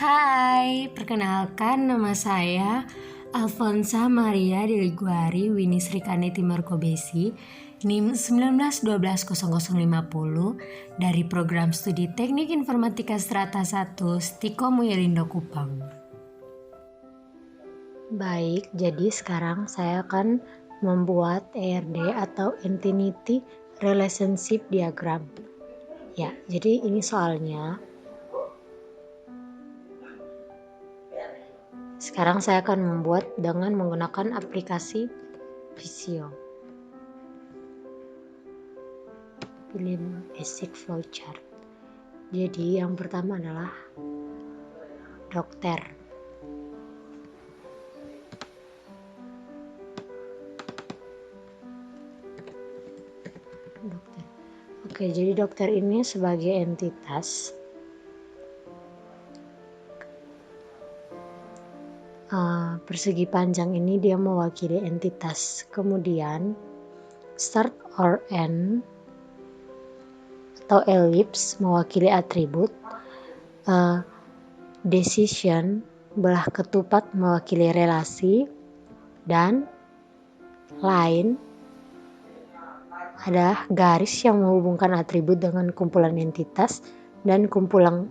Hai, perkenalkan nama saya Alfonsa Maria Diliguari Winnie Srikandeti Markobesi, NIM 19120050 dari Program Studi Teknik Informatika Strata 1 Stikom Yelindo Kupang. Baik, jadi sekarang saya akan membuat ERD atau Entity Relationship Diagram. Ya, jadi ini soalnya. Sekarang saya akan membuat dengan menggunakan aplikasi Visio. Pilih basic flowchart. Jadi yang pertama adalah dokter. Oke, jadi dokter ini sebagai entitas persegi panjang ini dia mewakili entitas. Kemudian start or end atau ellipse mewakili atribut. Decision belah ketupat mewakili relasi, dan line adalah garis yang menghubungkan atribut dengan kumpulan entitas dan kumpulan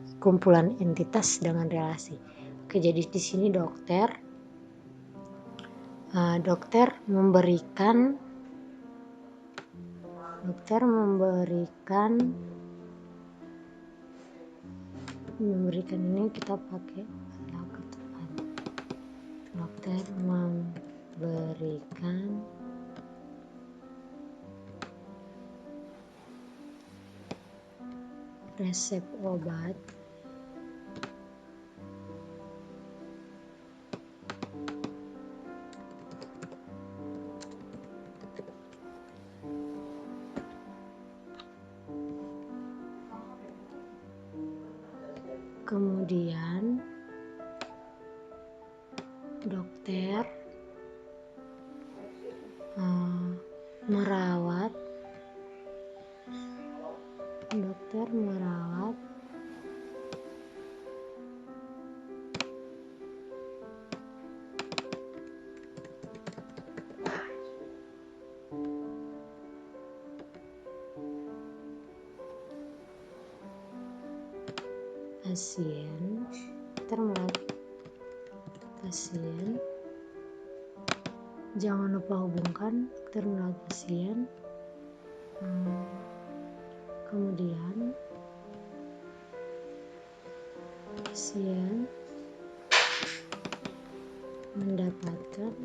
entitas dengan relasi. Oke, jadi di sini dokter memberikan ini kita pakai dokter memberikan resep obat kemudian dokter merawat pasien. Jangan lupa hubungkan dokter merawat pasien. Kemudian pasien mendapatkan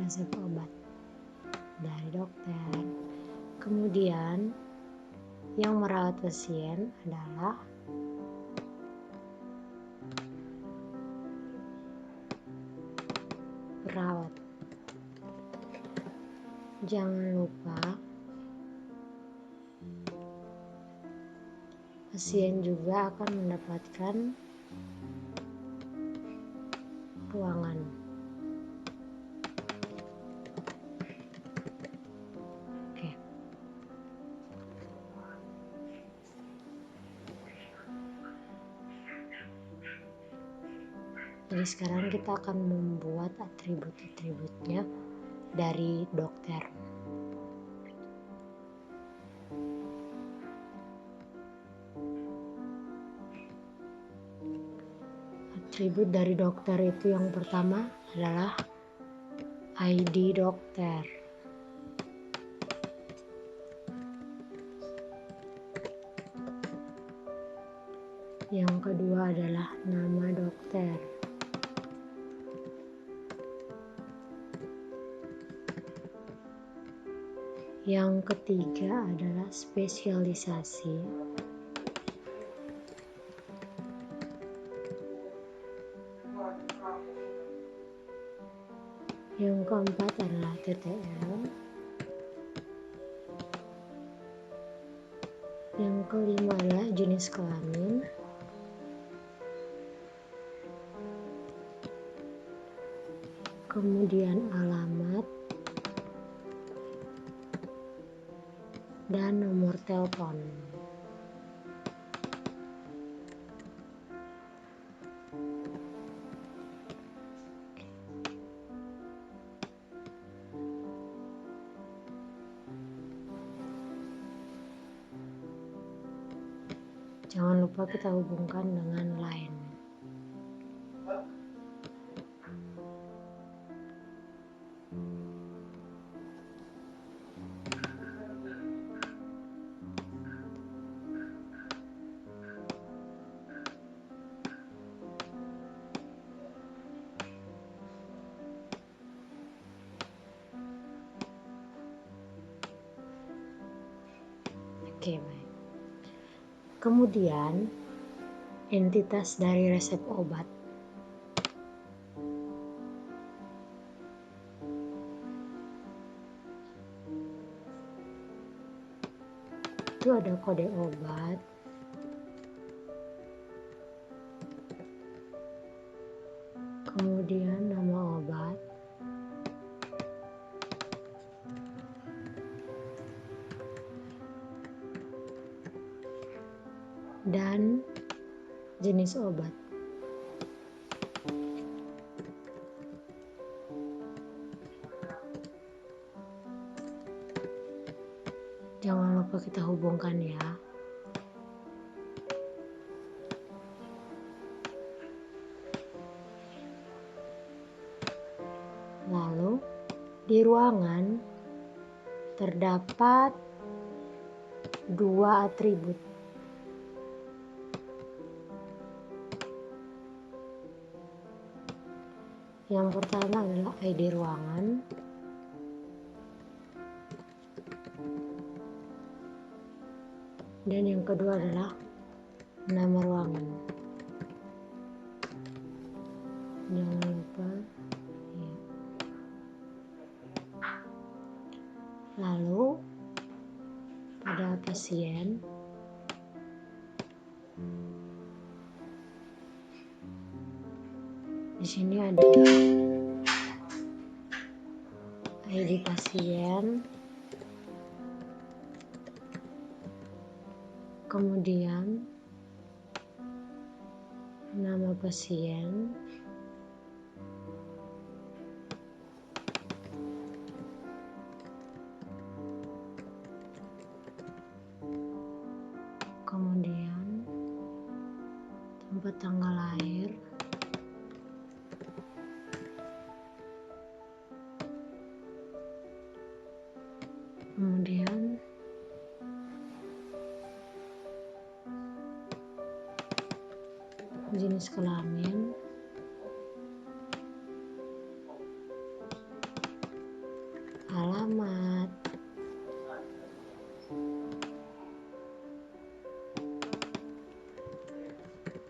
resep obat dari dokter. Kemudian yang merawat pasien adalah perawat. Jangan lupa pasien juga akan mendapatkan ruangan. Oke. Jadi sekarang kita akan membuat atribut-atributnya dari dokter. Atribut dari dokter itu yang pertama adalah ID dokter. Yang kedua adalah nama dokter. Yang ketiga adalah spesialisasi. Yang keempat adalah TTL. Yang kelima adalah jenis kelamin. Kemudian alamat. dan nomor telepon. Jangan lupa kita hubungkan dengan line. Oke, baik. Kemudian, entitas dari resep obat. Itu ada kode obat, kemudian nama obat, dan jenis obat. Jangan lupa kita hubungkan ya. Lalu di ruangan terdapat dua atribut. Yang pertama adalah ID ruangan. Dan yang kedua adalah nama ruangan. Jangan lupa ya. Lalu pada pasien di sini ada ID pasien, kemudian nama pasien, kemudian tempat tanggal lahir, kemudian jenis kelamin, alamat,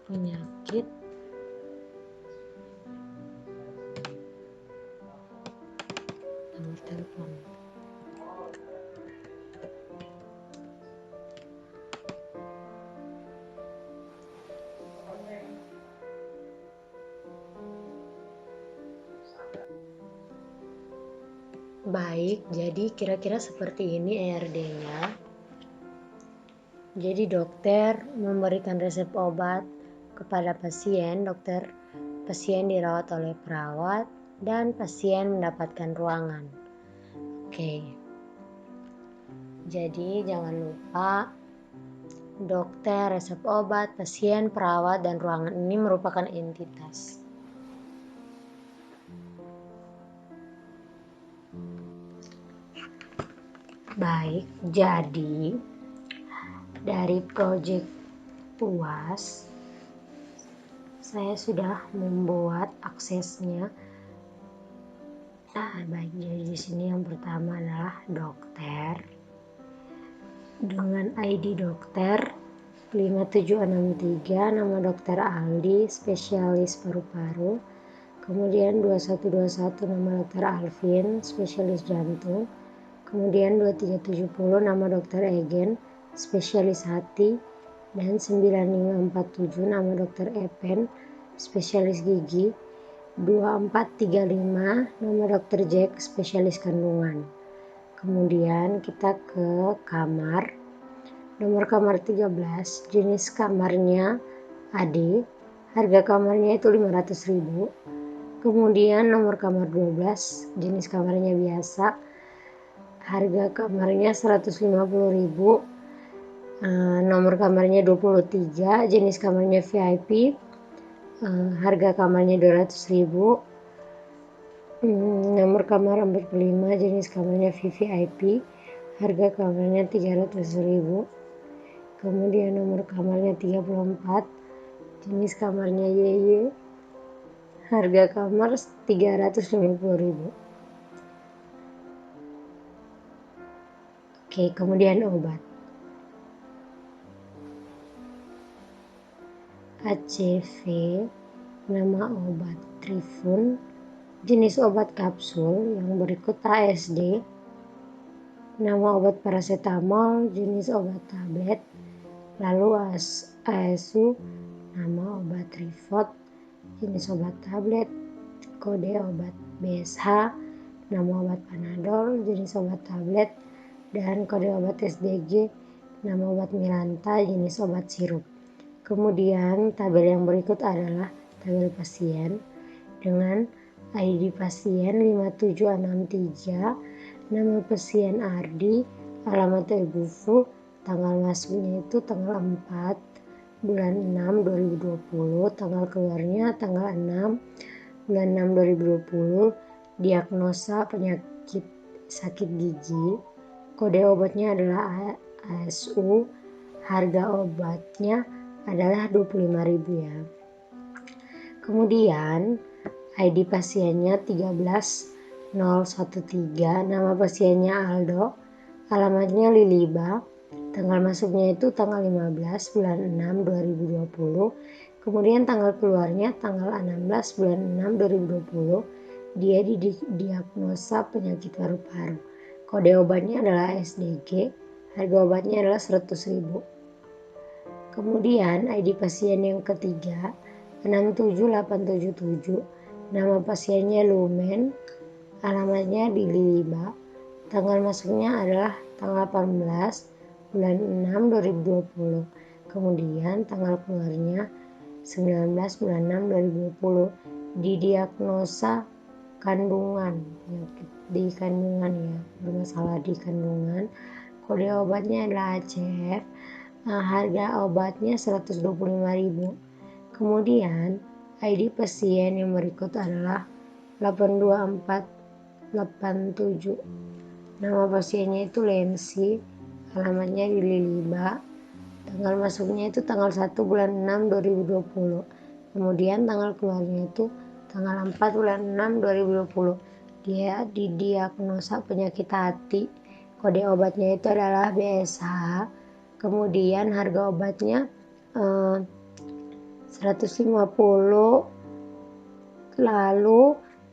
penyakit, nomor telepon. Baik, jadi kira-kira seperti ini ERD-nya. Jadi dokter memberikan resep obat kepada pasien, pasien dirawat oleh perawat, dan pasien mendapatkan ruangan. Oke. Jadi jangan lupa dokter, resep obat, pasien, perawat, dan ruangan ini merupakan entitas. Baik, jadi dari proyek UAS saya sudah membuat aksesnya. Baik, jadi di sini yang pertama adalah dokter dengan ID dokter 5763, nama dokter Aldi, spesialis paru-paru. Kemudian 2121 nama dokter Alvin, spesialis jantung. Kemudian 2370 nama dokter Egen, spesialis hati. Dan 9547 nama dokter Epen, spesialis gigi. 2435 nama dokter Jack, spesialis kandungan. Kemudian kita ke kamar. Nomor kamar 13, jenis kamarnya AD, harga kamarnya itu 500.000. Kemudian nomor kamar 12, jenis kamarnya biasa, harga kamarnya 150.000. Nomor kamarnya 23, jenis kamarnya VIP, harga kamarnya 200.000. Nomor kamar 45, jenis kamarnya VVIP, harga kamarnya 300.000. Kemudian nomor kamarnya 34, jenis kamarnya YY, harga kamar 350.000. Oke, kemudian obat. ACV, nama obat Trifun, jenis obat kapsul yang berikut ASD, nama obat paracetamol, jenis obat tablet, lalu ASU, nama obat Rifot, jenis obat tablet, kode obat BSH, nama obat Panadol, jenis obat tablet, dan kode obat SDG, nama obat Milanta, jenis obat sirup. Kemudian tabel yang berikut adalah tabel pasien dengan ID pasien 5763, nama pasien Ardi, alamat Ibu Fu, tanggal masuknya itu tanggal 4 bulan 6 2020, tanggal keluarnya tanggal 6 bulan 6 2020, diagnosa penyakit sakit gigi, kode obatnya adalah ASU, harga obatnya adalah 25.000 ya. Kemudian ID pasiennya 13013, nama pasiennya Aldo, alamatnya Liliba, tanggal masuknya itu tanggal 15 bulan 6 2020, kemudian tanggal keluarnya tanggal 16 bulan 6 2020, dia didiagnosa penyakit paru-paru. Kode obatnya adalah SDG, harga obatnya adalah 100.000. Kemudian ID pasien yang ketiga 67877, nama pasiennya Lumen, alamatnya di Liliba, tanggal masuknya adalah tanggal 18 bulan 6 2020, kemudian tanggal keluarnya 19 bulan 6 2020, didiagnosa kandungan, di kandungan ya, bermasalah di kandungan, kode obatnya adalah ACF, harga obatnya 125.000. Kemudian ID pasien yang berikut adalah 82487, nama pasiennya itu Lensi, alamatnya di Liliba, tanggal masuknya itu tanggal 1 bulan 6 2020, kemudian tanggal keluarnya itu tanggal 4 bulan 6 2020, dia didiagnosa penyakit hati, kode obatnya itu adalah BSH, kemudian harga obatnya 150. Lalu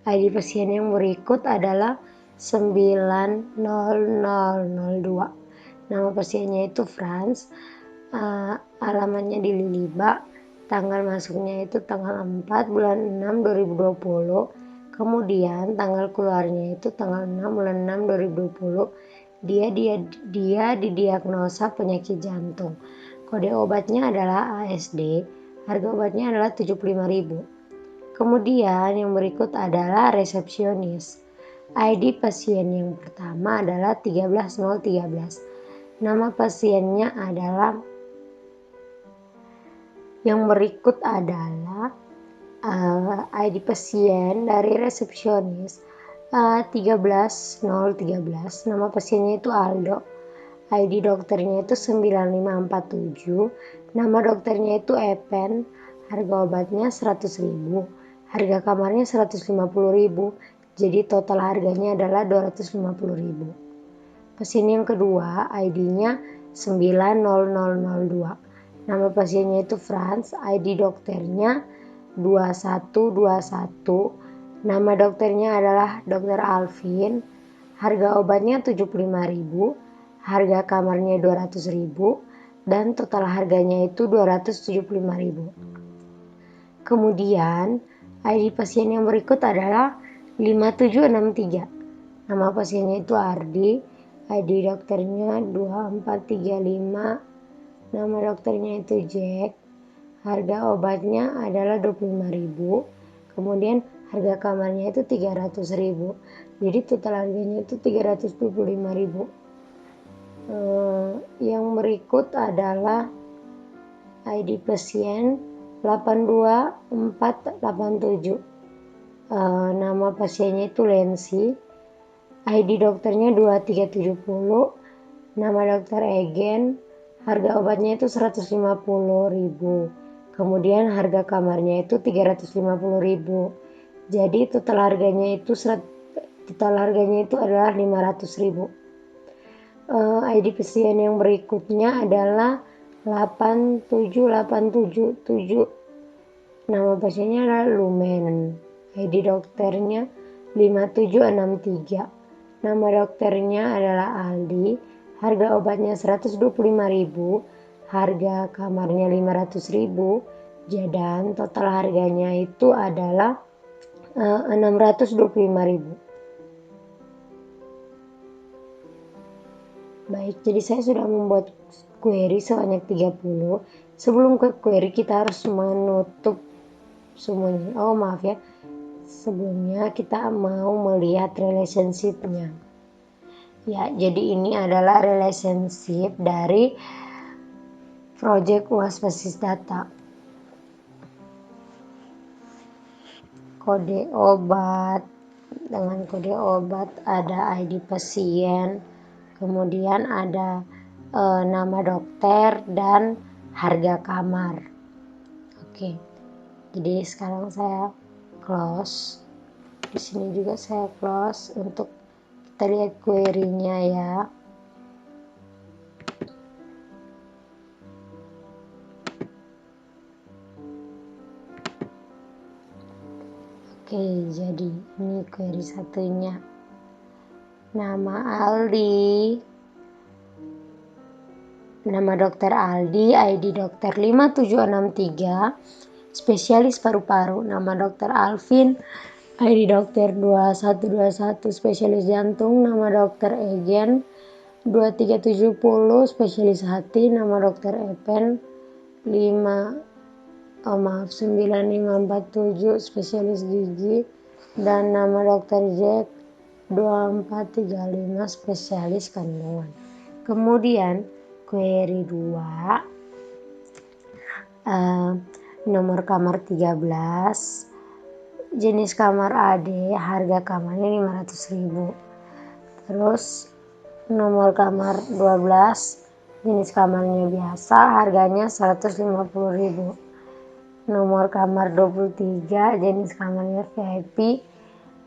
ID pasien yang berikut adalah 90002, nama pasiennya itu Franz, alamatnya di Liliba, tanggal masuknya itu tanggal 4 bulan 6 2020, kemudian tanggal keluarnya itu tanggal 6 bulan 6 2020, dia didiagnosa penyakit jantung, kode obatnya adalah ASD, harga obatnya adalah 75.000. Kemudian yang berikut adalah resepsionis. ID pasien yang pertama adalah 13013, nama pasiennya adalah, yang berikut adalah ID pasien dari resepsionis 13013, nama pasiennya itu Aldo, ID dokternya itu 9547, nama dokternya itu Epen, harga obatnya 100.000, harga kamarnya 150.000, jadi total harganya adalah 250.000. Pasien yang kedua ID-nya 90002, nama pasiennya itu Franz, ID dokternya 2121, nama dokternya adalah Dr. Alvin, harga obatnya 75.000, harga kamarnya 200.000, dan total harganya itu 275.000. Kemudian ID pasien yang berikut adalah 5763, nama pasiennya itu Ardi, ID dokternya 2435, nama dokternya itu Jack, harga obatnya adalah 25.000, kemudian harga kamarnya itu 300.000, jadi total harganya itu 325.000. Yang berikut adalah ID pasien 82487. Nama pasiennya itu Lensi, ID dokternya 2370, nama dokter Egen, harga obatnya itu 150.000, kemudian harga kamarnya itu 350.000. Jadi total harganya itu adalah 500.000. ID pasien yang berikutnya adalah 87877. Nama pasiennya adalah Lumen. ID dokternya 5763. Nama dokternya adalah Aldi. Harga obatnya 125.000. Harga kamarnya 500.000. Dan total harganya itu adalah 625.000. Baik, jadi saya sudah membuat query sebanyak 30. Sebelum ke query kita harus menutup semuanya. Oh maaf ya, sebelumnya kita mau melihat relationship-nya. Ya, jadi ini adalah relationship dari project UAS Basis Data. Kode obat, dengan kode obat ada ID pasien, kemudian ada nama dokter dan harga kamar. Oke. Jadi sekarang saya close. Di sini juga saya close untuk kita lihat query-nya ya. Oke, jadi ini query satunya. Nama Aldi. Nama dokter Aldi, ID dokter 5763. Spesialis paru-paru, nama dokter Alvin, ID dokter 2121, spesialis jantung, nama dokter Egen 2370, spesialis hati, nama dokter Epen 9547, spesialis gigi, dan nama dokter Jack 2435, spesialis kandungan. Kemudian query 2, nomor kamar 13, jenis kamar AD, harga kamarnya 500.000. Terus nomor kamar 12, jenis kamarnya biasa, harganya 150.000. Nomor kamar 23, jenis kamarnya VIP,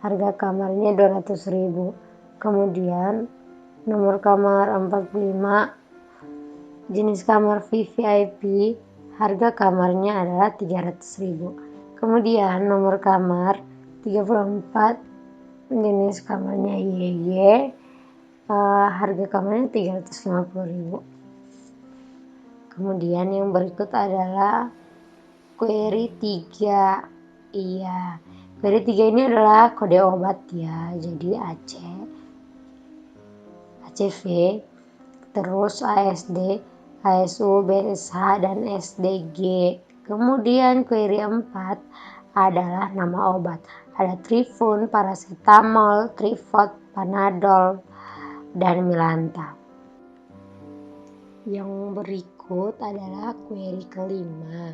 harga kamarnya 200.000. Kemudian nomor kamar 45, jenis kamar VVIP, harga kamarnya adalah 300.000. Kemudian nomor kamar 34, jenis kamarnya YY, harga kamarnya 350.000. Kemudian yang berikut adalah query 3. Iya, query 3 ini adalah kode obat ya. Jadi ACV, terus ASD, ASU, BSH, dan SDG. Kemudian query 4 adalah nama obat. Ada Trifun, paracetamol, Trifot, Panadol, dan Milanta. Yang berikut adalah query kelima.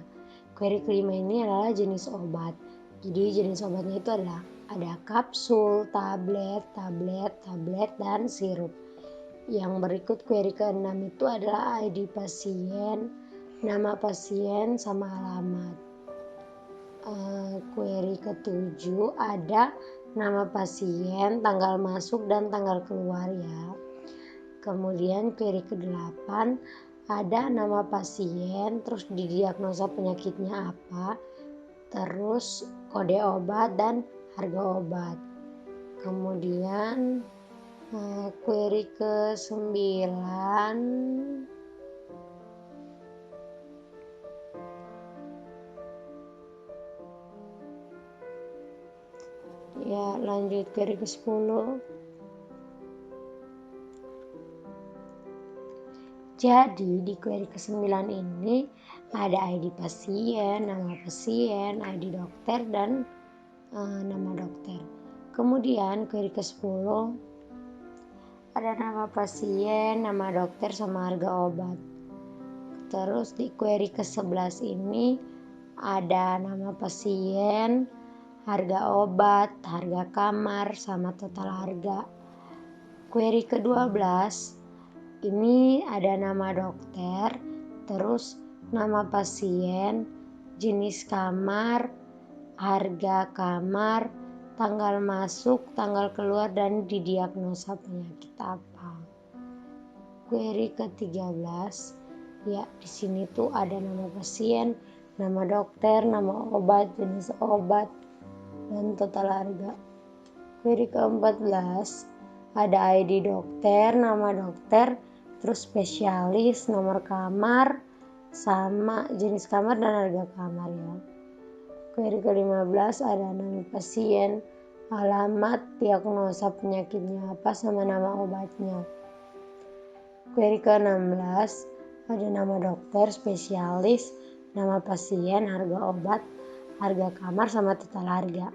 Query kelima ini adalah jenis obat. Jadi jenis obatnya itu adalah ada kapsul, tablet, dan sirup. Yang berikut query ke-6 itu adalah ID pasien, nama pasien, sama alamat. Query ke-7 ada nama pasien, tanggal masuk, dan tanggal keluar ya. Kemudian query ke-8 ada nama pasien, terus didiagnosa penyakitnya apa, terus kode obat dan harga obat. Kemudian query ke-9 ya, lanjut query ke-10. Jadi di query ke-9 ini ada ID pasien, nama pasien, ID dokter, dan nama dokter. Kemudian query ke-10 ada nama pasien, nama dokter, sama harga obat. Terus di query ke-11 ini ada nama pasien, harga obat, harga kamar, sama total harga. Query ke-12 ini ada nama dokter, terus nama pasien, jenis kamar, harga kamar, tanggal masuk, tanggal keluar, dan didiagnosa penyakit apa. Query ke-13, ya di sini tuh ada nama pasien, nama dokter, nama obat, jenis obat, dan total harga. Query ke-14 ada ID dokter, nama dokter, terus spesialis, nomor kamar, sama jenis kamar dan harga kamar ya. Query ke-15 ada nama pasien, alamat, diagnosa penyakitnya apa, sama nama obatnya. Query ke-16 ada nama dokter, spesialis, nama pasien, harga obat, harga kamar, sama total harga.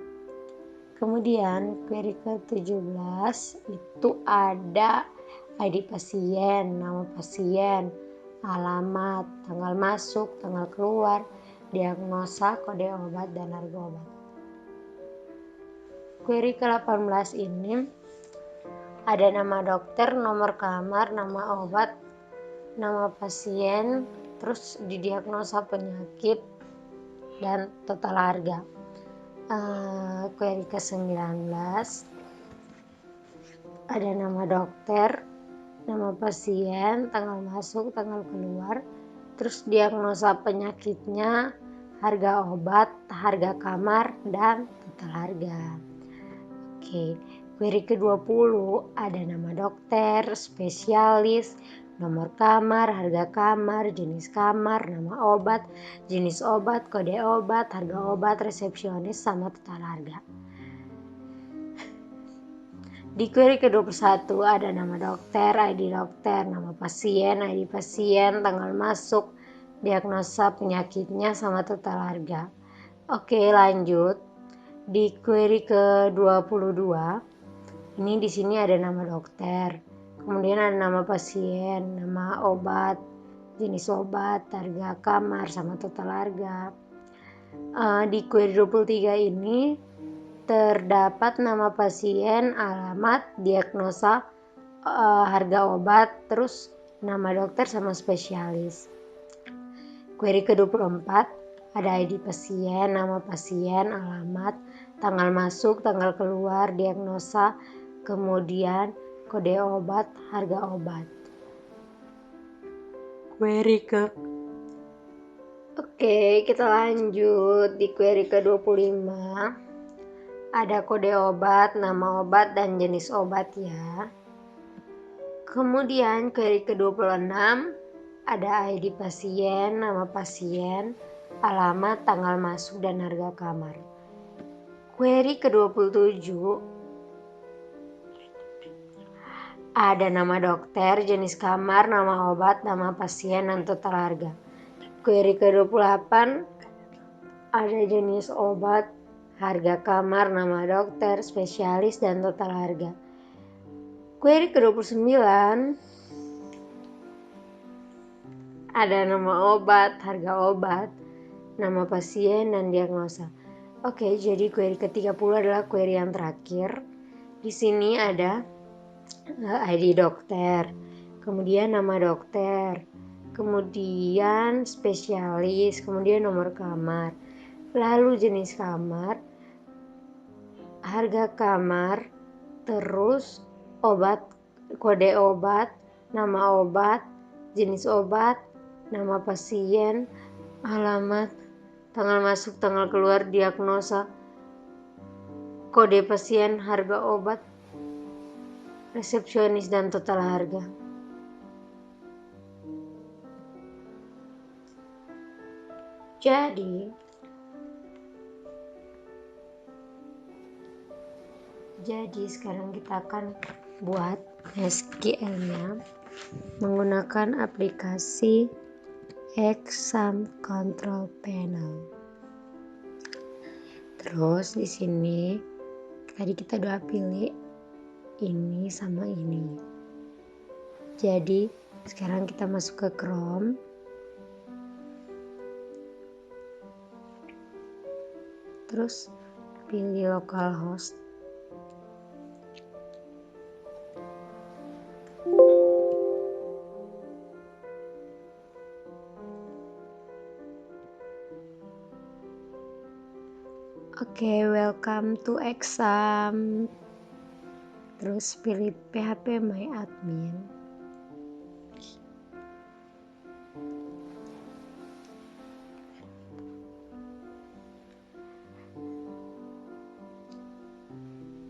Kemudian query ke-17 itu ada ID pasien, nama pasien, alamat, tanggal masuk, tanggal keluar, diagnosa, kode obat, dan harga obat. Query ke-18 ini ada nama dokter, nomor kamar, nama obat, nama pasien, terus didiagnosa penyakit, dan total harga. Query ke-19 ada nama dokter, nama pasien, tanggal masuk, tanggal keluar, terus diagnosa penyakitnya, harga obat, harga kamar, dan total harga. Oke, query ke-20 ada nama dokter, spesialis, nomor kamar, harga kamar, jenis kamar, nama obat, jenis obat, kode obat, harga obat, resepsionis, sama total harga. Di query ke-21 ada nama dokter, ID dokter, nama pasien, ID pasien, tanggal masuk, diagnosa penyakitnya, sama total harga. Oke, lanjut. Di query ke-22 ini di sini ada nama dokter, kemudian ada nama pasien, nama obat, jenis obat, harga kamar, sama total harga. Di query 23 ini terdapat nama pasien, alamat, diagnosa, harga obat, terus nama dokter sama spesialis. Query ke-24 ada ID pasien, nama pasien, alamat, tanggal masuk, tanggal keluar, diagnosa, kemudian kode obat, harga obat. Oke, kita lanjut. Di query ke-25 ada kode obat, nama obat, dan jenis obat ya. Kemudian query ke-26 ada ID pasien, nama pasien, alamat, tanggal masuk, dan harga kamar. Query ke-27 ada nama dokter, jenis kamar, nama obat, nama pasien, dan total harga. Query ke-28 ada jenis obat, harga kamar, nama dokter, spesialis, dan total harga. Query ke-29 ada nama obat, harga obat, nama pasien, dan diagnosa. Oke, jadi query ke-30 adalah query yang terakhir. Di sini ada ID dokter, kemudian nama dokter, kemudian spesialis, kemudian nomor kamar, lalu jenis kamar, harga kamar, terus obat, kode obat, nama obat, jenis obat, nama pasien, alamat, tanggal masuk, tanggal keluar, diagnosa, kode pasien, harga obat, resepsionis, dan total harga. Jadi sekarang kita akan buat SQL-nya. menggunakan aplikasi Exam Control Panel. Terus di sini tadi kita udah pilih ini sama ini. Jadi sekarang kita masuk ke Chrome. Terus pilih localhost. Oke, welcome to Exam. Terus pilih PHP My Admin.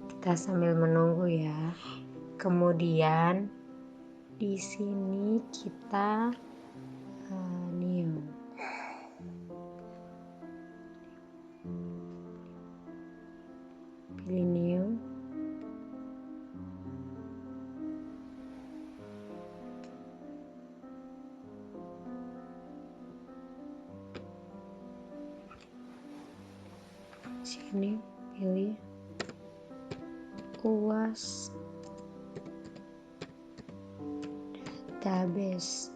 Kita sambil menunggu ya. Kemudian di sini kita new. Pilih new. Sini pilih UAS database.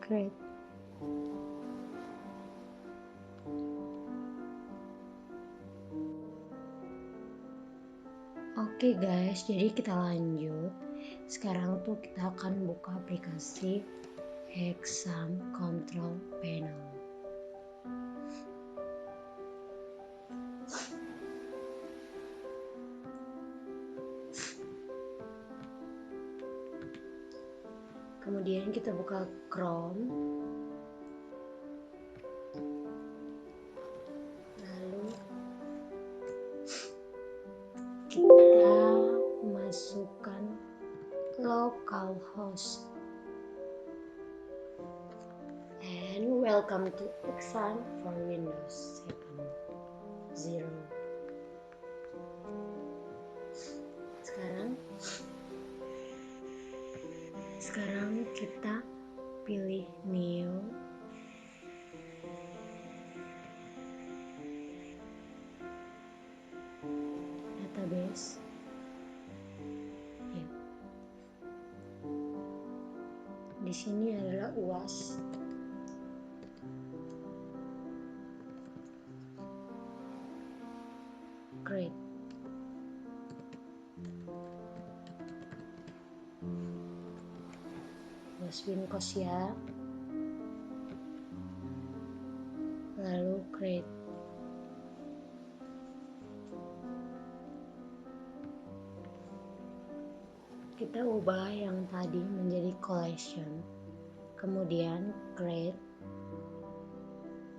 Great. Oke guys, jadi kita lanjut. Sekarang tuh kita akan buka aplikasi Exam Control Panel. Kemudian kita buka Chrome. Lalu kita masukkan localhost. And welcome to Exam for Windows 7.0. Sekarang kita pilih new. Database. Ya. Di sini adalah UAS. Great. Wincos ya. Lalu create. Kita ubah yang tadi menjadi collection. Kemudian create.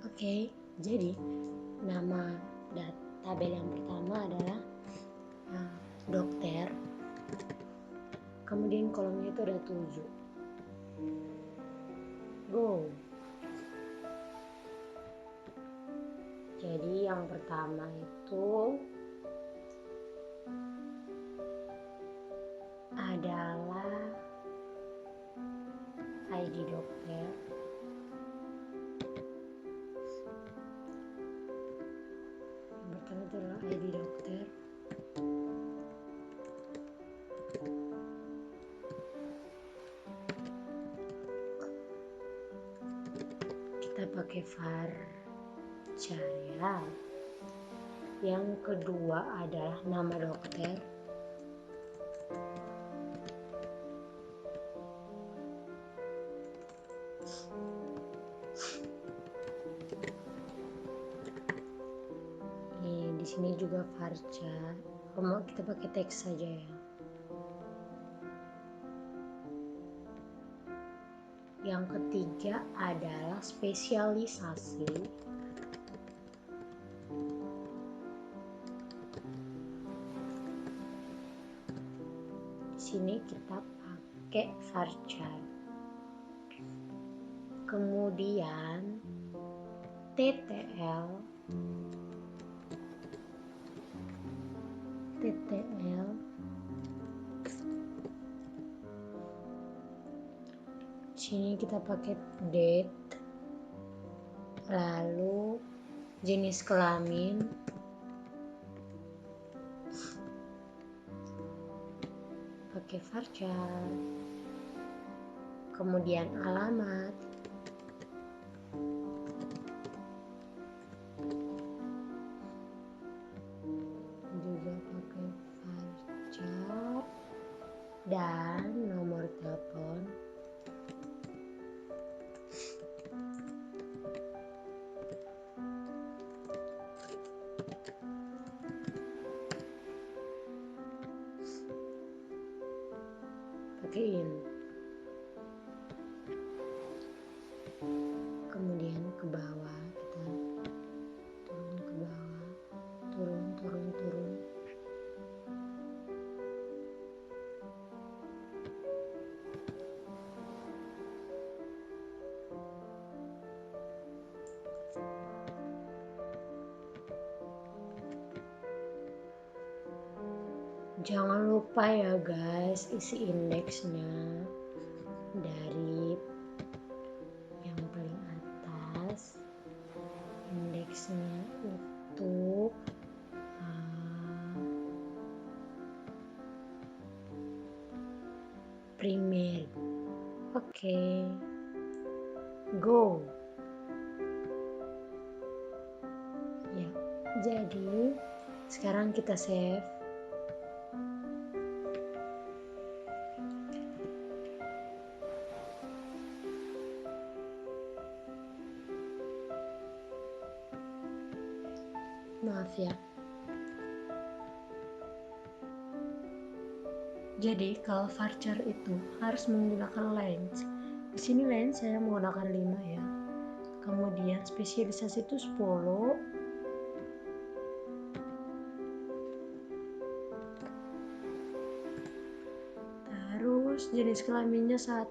Oke, jadi nama tabel yang pertama adalah dokter. Kemudian kolomnya itu ada 7. Go. Jadi yang pertama itu adalah ID dokter. Yang pertama itu adalah ID dokter. Kita pakai varchar ya. Yang kedua adalah nama dokter. Di sini juga varchar. Mau kita pakai teks saja ya. Yang ketiga adalah spesialisasi. Di sini kita pakai varchar. Kemudian TTL. Sini kita pakai date, lalu jenis kelamin, pakai varchar, kemudian alamat, juga pakai varchar, dan nomor telepon. Pakein. Kemudian ke bawah kita turun ke bawah, turun. Jangan lupa ya guys, isi indeksnya dari yang paling atas. Indeksnya itu primer. Oke. Go. Ya, jadi sekarang kita save. Maaf ya. Jadi kalau varchar itu harus menggunakan lens. Di sini lens saya menggunakan 5 ya. Kemudian spesialisasi itu 10. Terus jenis kelaminnya 1.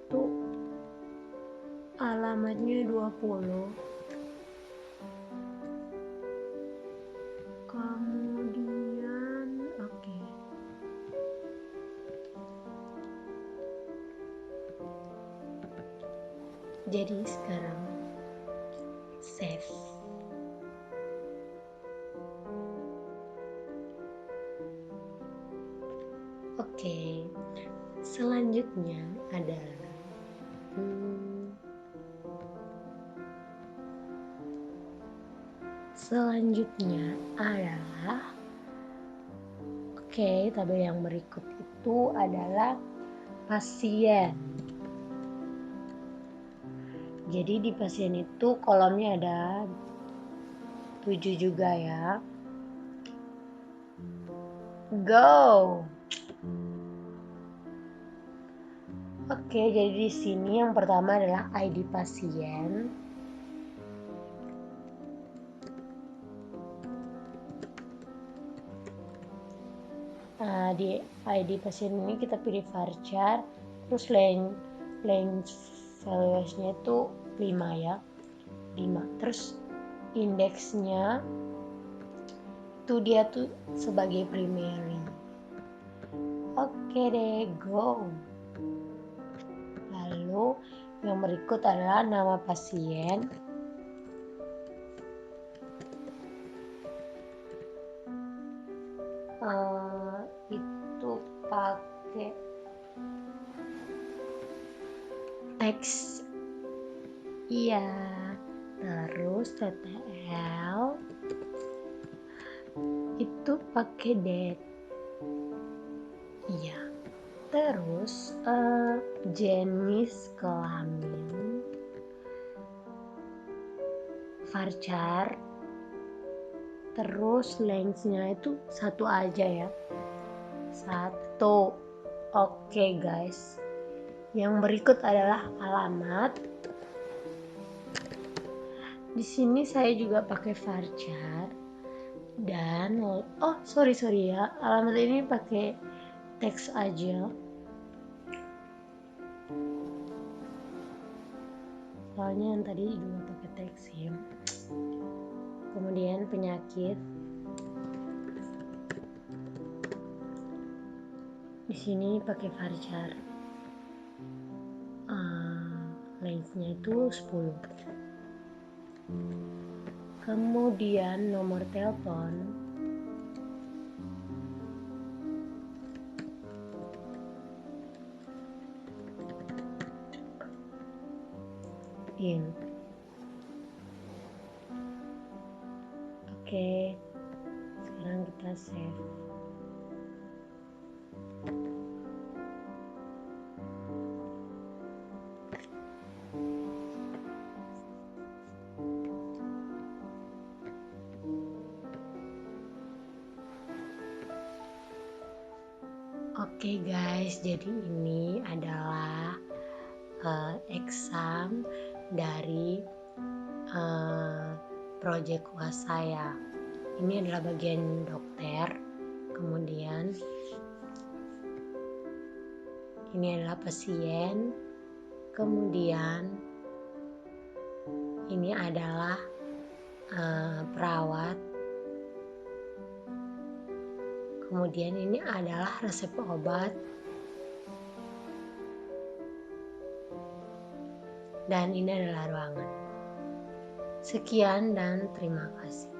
Alamatnya 20. Kemudian oke. Jadi sekarang save. Oke. Selanjutnya adalah tabel yang berikut itu adalah pasien. Jadi di pasien itu kolomnya ada 7 juga ya. Go. Oke, jadi di sini yang pertama adalah ID pasien. Di ID pasien ini kita pilih varchar, terus range valuesnya itu 5 ya. 5. Terus indeksnya itu dia tuh sebagai primary. Oke deh, go. Lalu yang berikut adalah nama pasien. Itu pakai teks. Iya. Terus TTL itu pakai date. Iya. Terus jenis kelamin varchar. Terus lengthnya itu 1 aja ya. 1. Oke guys. Yang berikut adalah alamat. Di sini saya juga pakai varchar dan sorry ya, alamat ini pakai teks aja. Soalnya yang tadi juga pakai teks ya. Kemudian penyakit. Di sini pakai varchar. lensnya itu 10. Kemudian nomor telepon in. Oke, sekarang kita save. Oke guys, jadi ini adalah exam dari project UAS saya. Ini adalah bagian dokter, kemudian ini adalah pasien, kemudian ini adalah perawat, kemudian ini adalah resep obat, dan ini adalah ruangan. Sekian dan terima kasih.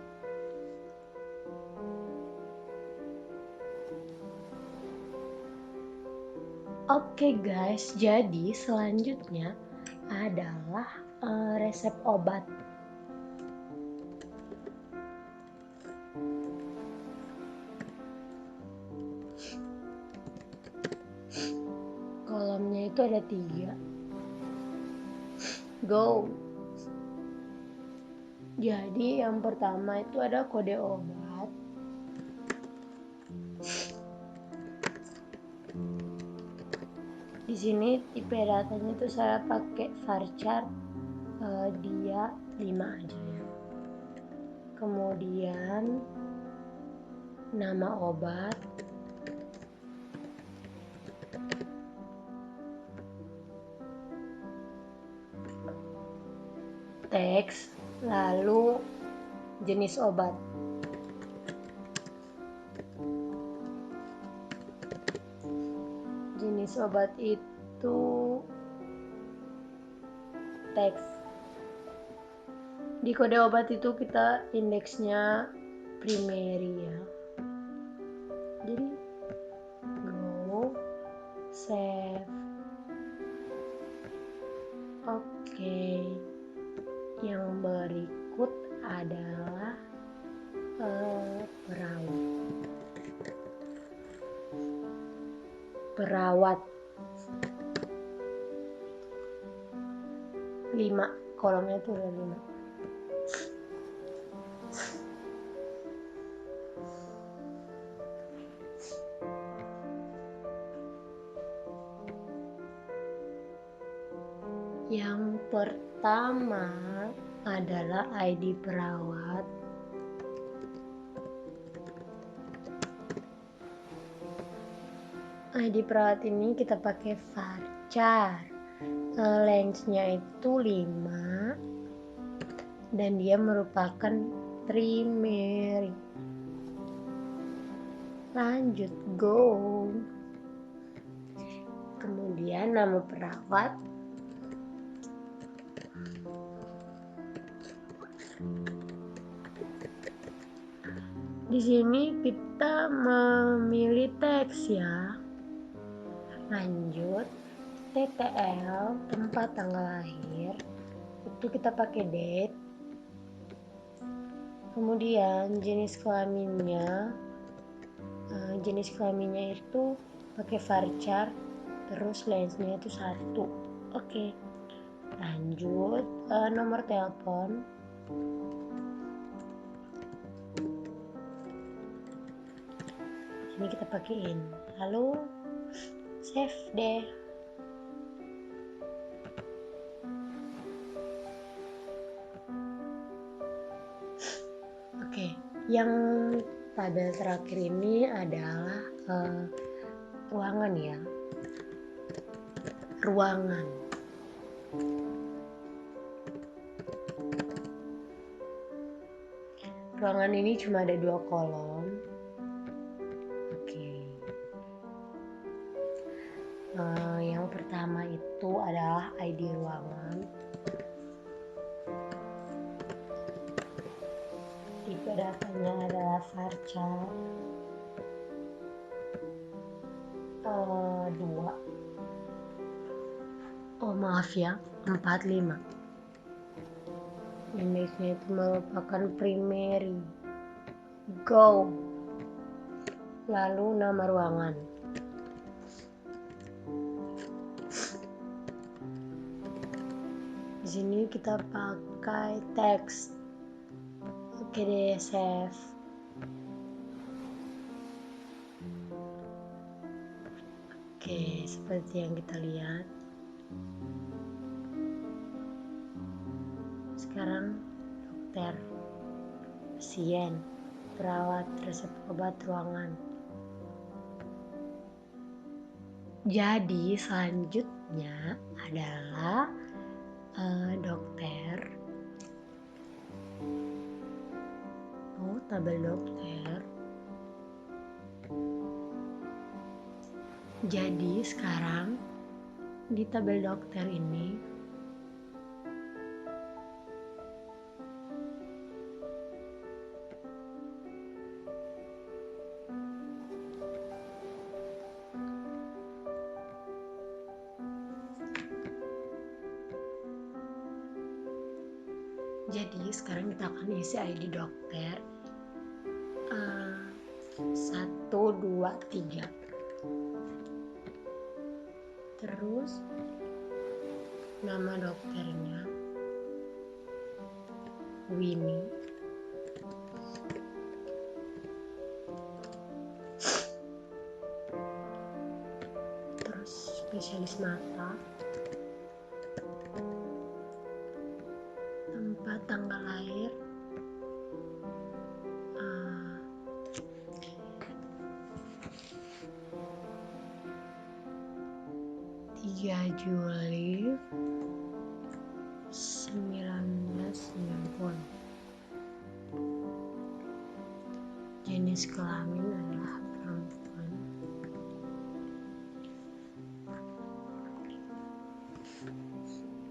Oke guys, jadi selanjutnya adalah resep obat. Kolomnya itu ada 3. Go. Jadi yang pertama itu ada kode obat. Di sini tipe datanya itu saya pakai varchar, dia 5 aja ya. Kemudian nama obat, teks, lalu jenis obat. Jenis obat itu teks. Di kode obat itu kita indeksnya primary ya. Jadi go, save. Oke. Yang berikut adalah perawat 5, kolomnya itu ada 5. Yang pertama adalah ID perawat. ID perawat ini kita pakai varchar. Lensnya itu 5 dan dia merupakan primary. Lanjut, go. Kemudian nama perawat, di sini kita memilih teks ya. Lanjut, TTL, tempat tanggal lahir, itu kita pakai date. Kemudian jenis kelaminnya, itu pakai varchar, terus lensnya itu 1. Oke. Lanjut, nomor telepon. Ini kita pakein. Lalu save deh. Oke, yang tabel terakhir ini adalah ruangan ya. Ruangan. Ruangan ini cuma ada 2 kolom. Yang pertama itu adalah ID ruangan. Tipe datanya adalah varchar 2. Oh maaf ya, 45. Indeksnya itu merupakan primary. Go. Lalu nama ruangan. Di sini kita pakai teks. Oke deh, save. Oke, seperti yang kita lihat. Sekarang dokter, pasien, perawat, resep obat, ruangan. Jadi selanjutnya adalah dokter. Tabel dokter. Jadi sekarang di tabel dokter ini sekarang kita akan isi ID dokter 1, 2, 3. Terus nama dokternya Winnie. Terus spesialis mata, tempat, tanggal lahir 3 Juli 1990. Jenis kelamin adalah perempuan.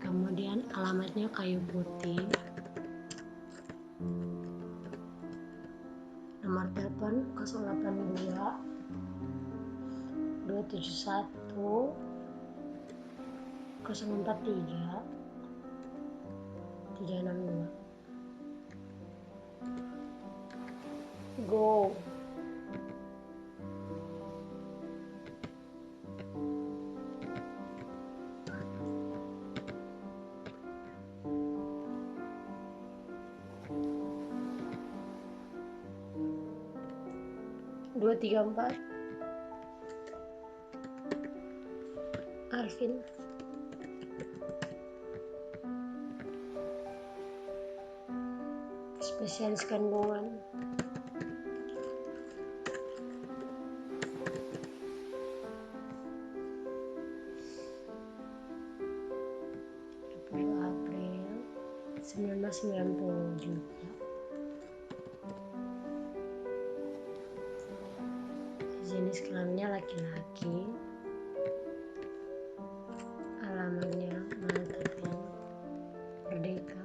Kemudian alamatnya Kayu Putih. Nomor telepon 082 271 043 362. Go. Dua tiga empat. Alvin. Spesialis kandungan. April 1990 juga. Jenis kelaminnya laki-laki. Alamatnya Maltepen Merdeka.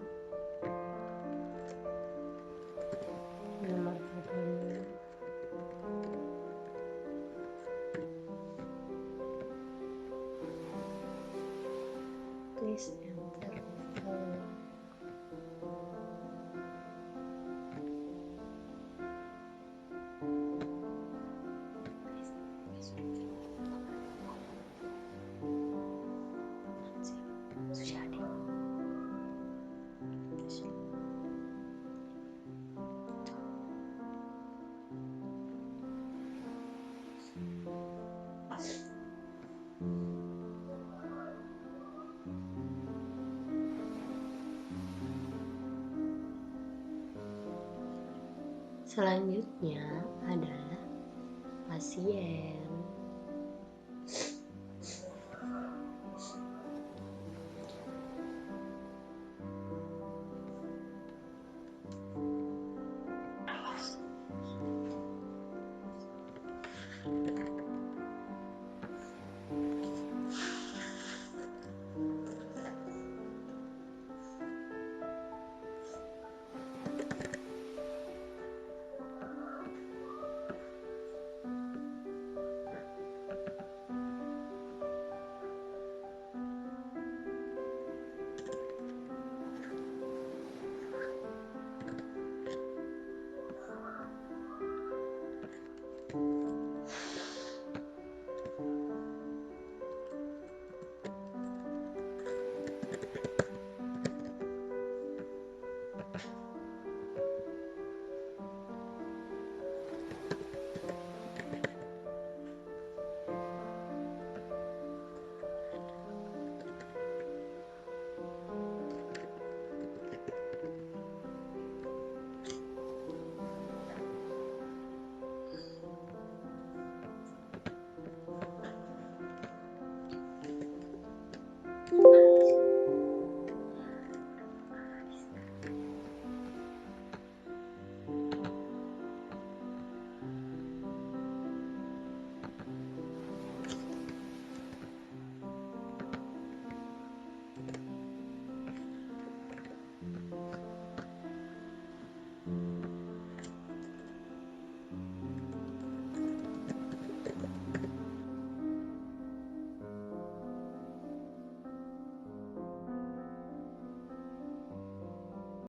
Nomor teleponnya please enter phone. Selanjutnya adalah pasien.